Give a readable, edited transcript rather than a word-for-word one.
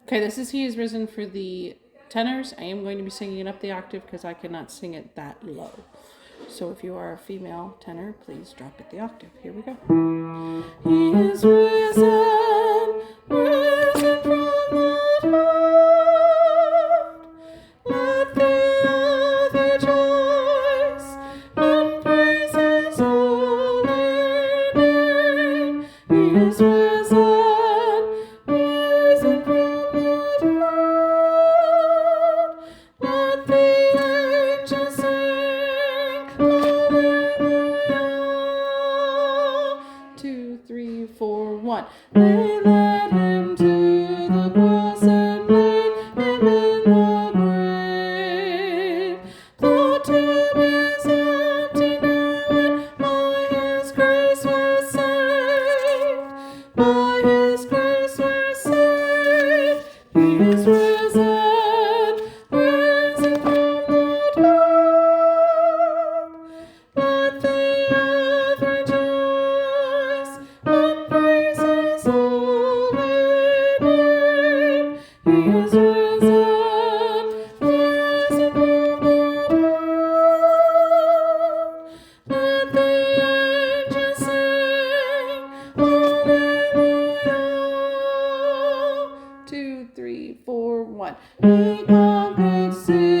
Okay, this is He is Risen for the tenors. I am going to be singing it up the octave because I cannot sing it that low. So if you are a female tenor, please drop it the octave. Here we go. He is risen, risen from the dead. Let the earth rejoice and praise His holy name. He is risen, risen from the dead. Let the angels sing, Hallelujah. 2, 3, 4, 1. They led Him to the cross and laid Him in the grave. The tomb is empty now, and by His grace we're saved. By His grace we're saved. He is risen, risen from the dead. Let the earth rejoice and praise His holy name. He is risen, risen from the dead. Let the angels sing, Hallelujah. 2, 3, 4, 1. He conquered sin.